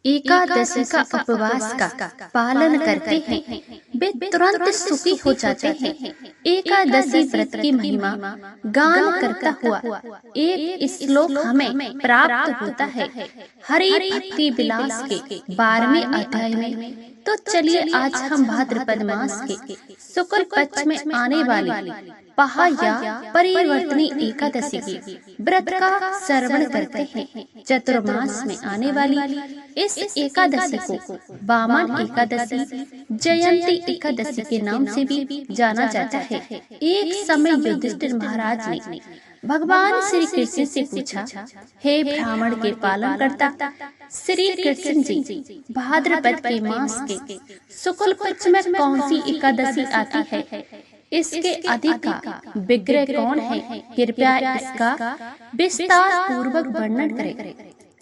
एकादशी का उपवास का पालन करते हैं वे तुरंत सुखी हो जाते हैं। एकादशी व्रत की महिमा गान करता हुआ एक श्लोक हमें प्राप्त होता है हरि भक्ति विलास के 12वें अध्याय में। तो चलिए आज हम भाद्रपद मास के शुक्ल पक्ष में आने वाली पहा या परिवर्तनी एकादशी की व्रत का श्रवण करते हैं। चतुर्मास में आने वाली इस एकादशी को वामन एकादशी, जयंती एकादशी के नाम से भी जाना जाता है। एक समय युधिष्ठिर महाराज ने भगवान श्री कृष्ण से पूछा, हे ब्राह्मण के पालन करता श्री कृष्ण जी, भाद्रपद के मास के शुक्ल पक्ष में कौन सी एकादशी आती है? इसके अधिक का विग्रह कौन है? कृपया इसका विस्तार पूर्वक वर्णन करें।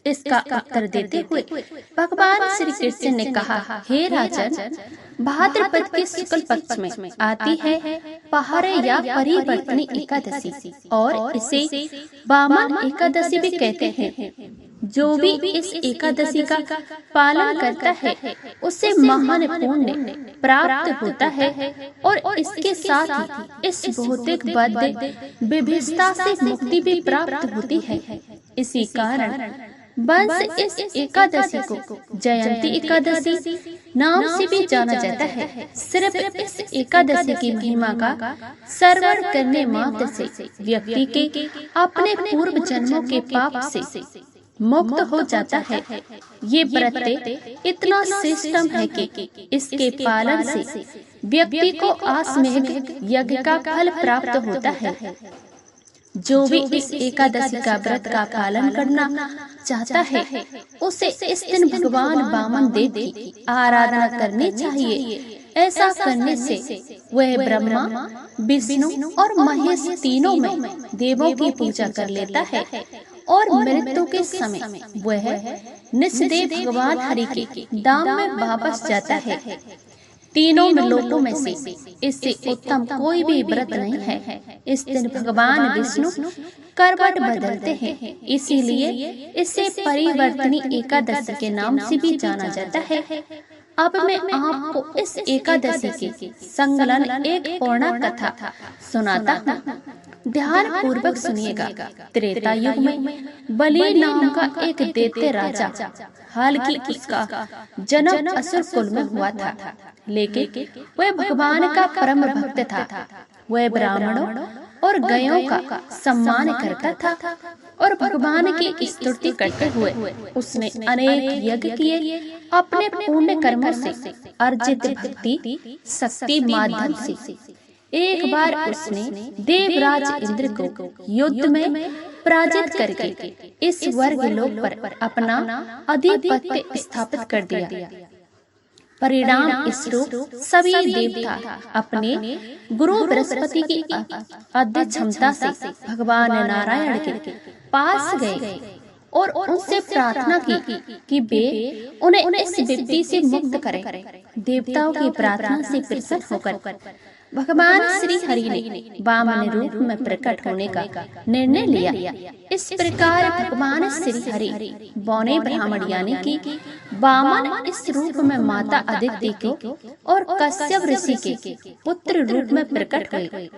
इसका उत्तर देते हुए भगवान श्री कृष्ण ने कहा, हे राजन, भाद्रपद के शुक्ल पक्ष में आती है पहाड़ या परिवर्तनी एकादशी और इसे वामन एकादशी भी कहते हैं। जो भी इस एकादशी का पालन करता है उसे महान पुण्य प्राप्त होता है और इसके साथ ही इस भौतिक बद्ध विभिन्नता से मुक्ति भी प्राप्त होती है। इसी कारण वंश इस एकादशी को जयंती एकादशी नाम से भी जाना जाता है। सिर्फ इस एकादशी की महिमा का श्रवण करने मात्र से व्यक्ति के अपने पूर्व जन्मों के पाप से मुक्त हो जाता है। ये व्रत इतना श्रेष्ठम है कि इसके पालन से व्यक्ति को आश्वमेध यज्ञ का फल प्राप्त होता है। जो भी इस एकादशी का व्रत का पालन करना चाहता है उसे इस दिन भगवान वामन देव की आराधना करनी चाहिए। ऐसा करने से वह ब्रह्मा, विष्णु और महेश तीनों में देवों की पूजा कर लेता है और मृत्यु के समय वह निस्देव भगवान हरि के धाम में वापस जाता है। तीनों लोकों में से इससे उत्तम कोई भी व्रत नहीं है। इस दिन भगवान विष्णु करवट बदलते हैं, इसीलिए इसे परिवर्तनी एकादशी के नाम से भी जाना जाता है। अब मैं आपको इस एकादशी के संकलन एक पूर्ण कथा सुनाता हूँ। ध्यान पूर्वक सुनिएगा। त्रेता युग में बलि नाम का एक दैत्य राजा, हालांकि उसका जन्म असुर कुल में हुआ था, लेकिन वह भगवान का परम भक्त था। वह ब्राह्मणों और गायों का सम्मान करता था और भगवान की स्तुति करते हुए उसने अनेक यज्ञ किए। अपने पुण्य कर्मों से अर्जित भक्ति शक्ति माध्यम से एक बार उसने देवराज इंद्र को युद्ध में पराजित करके इस स्वर्ग लोक पर अपना आधिपत्य स्थापित कर दिया। परिणाम स्वरूप सभी देवता अपने गुरु बृहस्पति की अद्भुत क्षमता से भगवान नारायण के पास गए और उनसे प्रार्थना की कि वे उन्हें इस विपत्ति से मुक्त करें। देवताओं की प्रार्थना से प्रसन्न होकर भगवान श्री हरि ने वामन रूप में प्रकट होने का निर्णय लिया। इस प्रकार भगवान श्री हरि बौने ब्राह्मण यानी कि वामन इस रूप में माता अदिति को और कश्यप ऋषि के पुत्र रूप में प्रकट हुए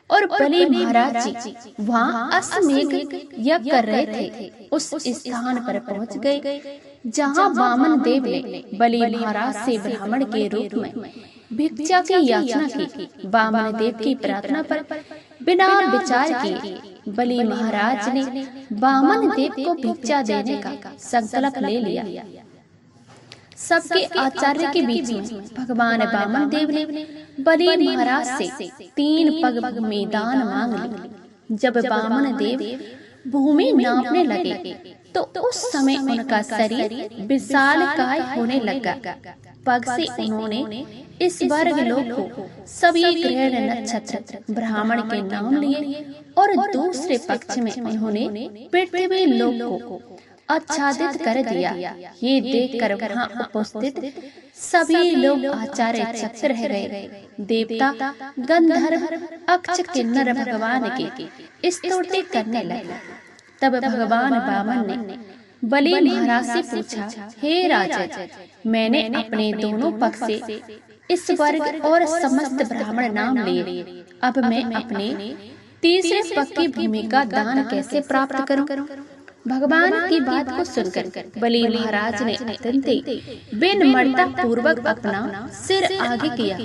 और बलि महाराज जी वहाँ अश्वमेध यज्ञ कर रहे थे। उस स्थान पर पहुँच गए जहाँ वामन देव ने बलि महाराज से ब्राह्मण के रूप में भिक्षा की याचना की। वामन देव की प्रार्थना पर बिना विचार किए बलि महाराज ने वामन देव को भिक्षा देने का संकल्प ले लिया। सबके आचार्य के बीच में भगवान वामन देव ने बलि महाराज से 3 पग मैदान मांग ली। जब वामन देव भूमि नापने लगे तो उस समय उनका शरीर विशाल काय होने लगा। पग से उन्होंने इस वर्ग लोक को सभी ग्रहण नक्षत्र ब्राह्मण के नाम लिए और दूसरे पक्ष में उन्होंने पृथ्वी लोक को आच्छादित कर दिया। ये देखकर वहाँ उपस्थित सभी लोग आचार्य चकित रह गए। देवता गंधर्व अक्ष किन्नर भगवान की स्तुति करने लगे। तब भगवान वामन ने बलि महाराज से पूछा, हे राजन, मैंने अपने दोनों पक्ष से इस वर्ग और समस्त ब्राह्मण नाम लिए, अब मैं अपने तीसरे पक्ष की भूमि का दान कैसे प्राप्त करूं? भगवान की बात को सुनकर बलि महाराज ने अत्यंत विनम्रता पूर्वक अपना सिर आगे किया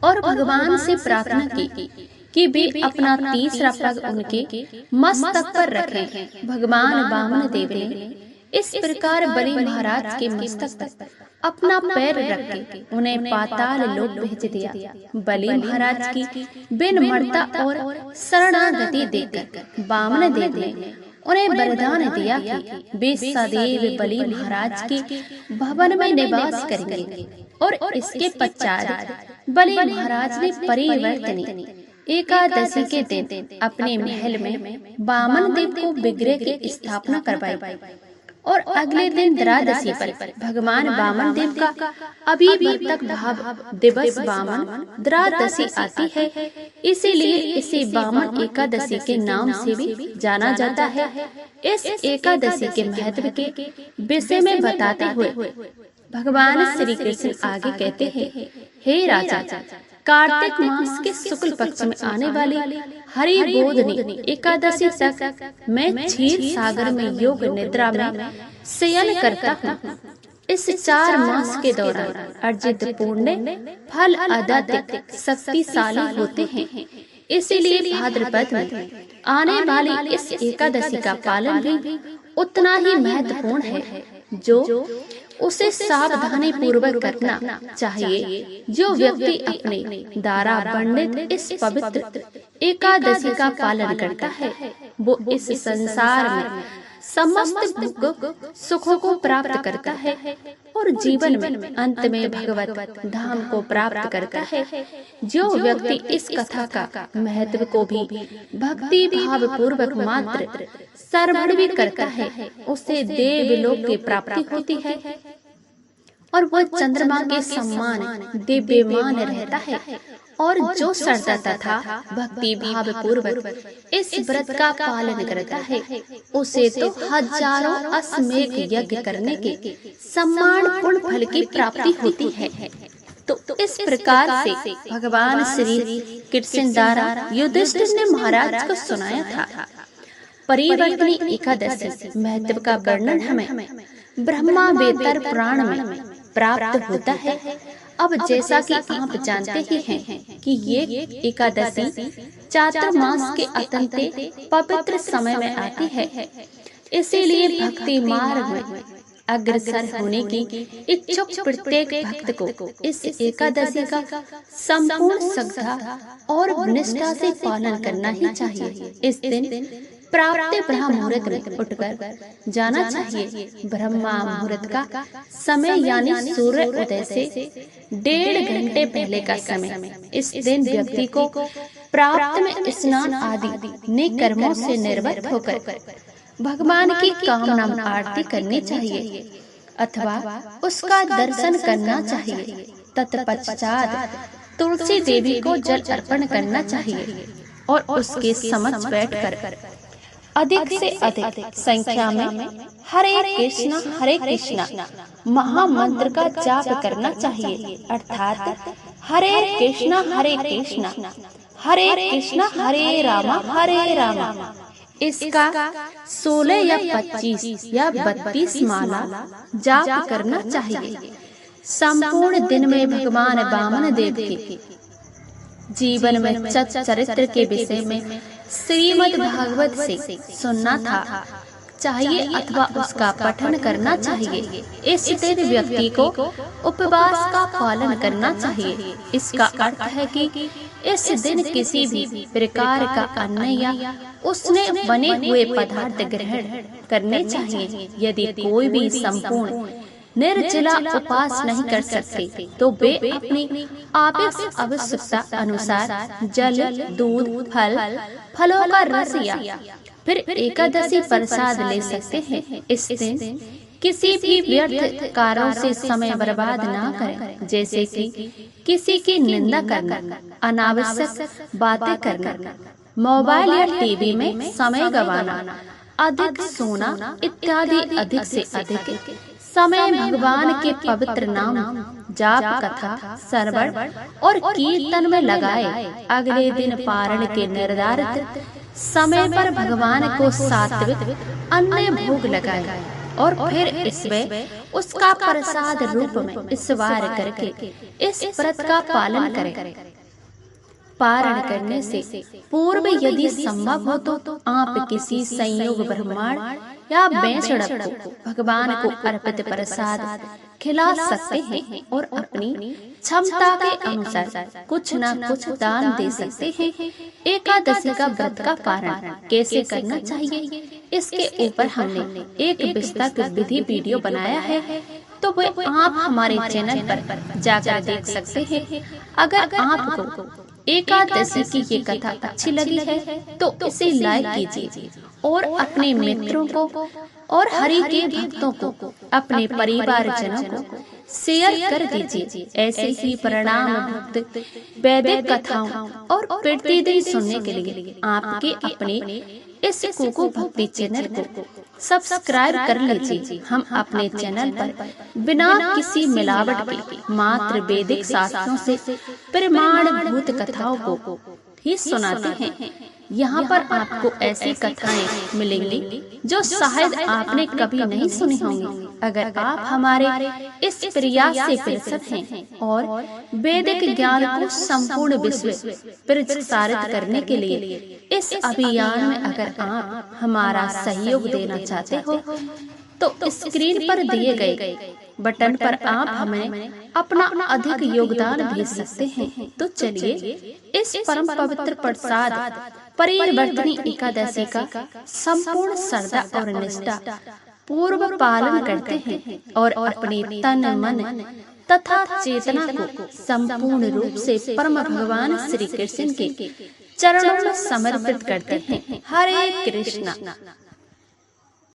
और भगवान से प्रार्थना की कि वे अपना तीसरा पग उनके मस्तक पर रखें। भगवान वामन देव ने इस प्रकार बलि महाराज के मस्तक पर अपना पैर रख के उन्हें पाताल लोक भेज दिया। बलि महाराज की विनम्रता और शरणागति देखकर वामन देव ने उन्हें वरदान दिया कि वे सदैव बलि महाराज के भवन में निवास करेंगे। और इसके पश्चात बलि महाराज ने परिवर्तनी एकादशी के दिन अपने महल में वामन देव को विग्रह की स्थापना करवाई और अगले दिन द्वादशी पर भगवान वामन देव का अभिवर्तक भाव दिवस वामन द्वादशी आती है, इसीलिए इसे वामन एकादशी के नाम से भी जाना जाता है। इस एकादशी के महत्व के विषय में बताते हुए भगवान श्री कृष्ण आगे कहते हैं, हे राजा, कार्तिक मास के शुक्ल पक्ष में आने वाली हरि बोधनी एकादशी तक मैं क्षीर सागर में योग निद्रा में शयन करता हूँ। इस 4 मास के दौरान अर्जित पुण्य फल अत्यधिक शक्तिशाली होते हैं, इसीलिए भाद्रपद में आने वाली इस एकादशी का पालन भी उतना ही महत्वपूर्ण है, जो उसे सावधानी पूर्वक करना चाहिए। जो व्यक्ति अपने द्वारा वर्णित इस पवित्र एकादशी का पालन करता है, वो इस संसार में समस्त सुखों को प्राप्त करता है और जीवन में अंत में भगवत धाम को प्राप्त करता है। जो व्यक्ति इस कथा का महत्व को भी भक्ति भाव पूर्वक मात्र श्रवण भी करता है, उसे देवलोक की प्राप्ति होती है और वह चंद्रमा के सम्मान दिव्यमान रहता है। और जो श्रद्धा तथा भक्ति भाव पूर्वक इस व्रत का पालन करता है, उसे तो हजारों अश्वमेध यज्ञ करने के सम्मान पूर्ण फल की प्राप्ति होती है। तो इस प्रकार से भगवान श्री कृष्ण द्वारा युधिष्ठिर ने महाराज को सुनाया था। परिवर्तनी एकादशी महत्व का वर्णन हमें ब्रह्मा वेतर पुराण में प्राप्त होता है। अब जैसा कि आप जानते ही हैं कि ये एकादशी चातुर्मास के अत्यंत पवित्र समय में आती है, इसीलिए भक्ति मार्ग में अग्रसर होने की इच्छुक प्रत्येक भक्त को इस एकादशी का संपूर्ण श्रद्धा और निष्ठा से पालन करना ही चाहिए। इस दिन प्राप्त ब्रह्म मुहूर्त में उठकर जाना चाहिए। ब्रह्मा मुहूर्त का समय यानी सूर्य उदय से 1.5 घंटे पहले का समय। इस दिन व्यक्ति को प्राप्त में स्नान आदि नेक कर्मों से निर्वृत्त होकर भगवान की कामना आरती करनी चाहिए अथवा उसका दर्शन करना चाहिए। तत्पश्चात तुलसी देवी को जल अर्पण करना चाहिए और उसके समक्ष बैठकर अधिक से अधिक संख्या में हरे कृष्णा महामंत्र का जाप करना चाहिए, अर्थात हरे कृष्णा हरे रामा। इसका 16 या 25 या 32 माला जाप करना चाहिए। संपूर्ण दिन में भगवान वामन देव के जीवन में चरित्र के विषय में श्रीमद् भागवत से सुनना था चाहिए अथवा उसका पठन करना चाहिए। इस दिन व्यक्ति को उपवास का पालन करना चाहिए। इसका अर्थ है कि इस दिन किसी भी प्रकार का अन्न या उसने बने हुए पदार्थ ग्रहण करने चाहिए। यदि कोई भी संपूर्ण निर्जला उपवास नहीं कर सकते तो वे अपनी आवश्यकता अनुसार जल, दूध, फलों का रस या फिर एकादशी प्रसाद ले सकते हैं। इस दिन किसी भी व्यर्थ कार्यों से समय बर्बाद ना करें, जैसे कि किसी की निंदा करना, अनावश्यक बातें करना, मोबाइल या टीवी में समय गंवाना, अधिक सोना इत्यादि अधिक से अधिक समय भगवान के पवित्र नाम जाप कथा श्रवण और कीर्तन में लगाए। अगले दिन पारण के निर्धारित समय पर भगवान को सात्विक अन्न भोग लगाए और फिर इसमें उसका प्रसाद रूप में स्वीकार करके इस व्रत का पालन करें। पारण करने से पूर्व यदि संभव हो तो आप किसी संयोग ब्रह्मांड या बैसड़क को भगवान को अर्पित प्रसाद खिला सकते हैं और अपनी क्षमता के अनुसार कुछ न कुछ दान दे सकते हैं। एकादशी का व्रत का पारण कैसे करना चाहिए, इसके ऊपर हमने एक विस्तृत विधि वीडियो बनाया है, तो वह आप हमारे चैनल पर जाकर देख सकते हैं। अगर आपको एकादशी की ये कथा अच्छी लगी है तो इसे लाइक कीजिए और अपने मित्रों को और हरि के भक्तों को, अपने परिवारजनों को शेयर कर दीजिए। ऐसे ही परिणाम भक्त वैदिक कथाओं और प्रतिदिन सुनने के लिए आपके अपने इस कुकू भक्ति चैनल को सब्सक्राइब कर लीजिए। हम अपने चैनल पर बिना किसी मिलावट के मात्र वैदिक शास्त्रों से प्रमाणभूत कथाओं को ही सुनाते हैं। यहाँ पर आपको ऐसी कथाएं मिलेंगी जो शायद आपने कभी नहीं सुनी होंगी। अगर आप हमारे इस प्रयास से प्रसन्न हैं और वैदिक ज्ञान को संपूर्ण विश्व प्रसारित करने के लिए इस अभियान में अगर आप हमारा सहयोग देना चाहते हो तो स्क्रीन पर दिए गए बटन पर आप हमें अपना अधिक योगदान भेज सकते हैं। तो चलिए इस परम पवित्र प्रसाद परिवर्तनी एकादशी का संपूर्ण श्रद्धा और निष्ठा पूर्व पालन करते हैं और अपने तन मन तथा चेतना को संपूर्ण रूप से परम भगवान श्री कृष्ण के चरणों में समर्पित करते हैं। हरे कृष्णा।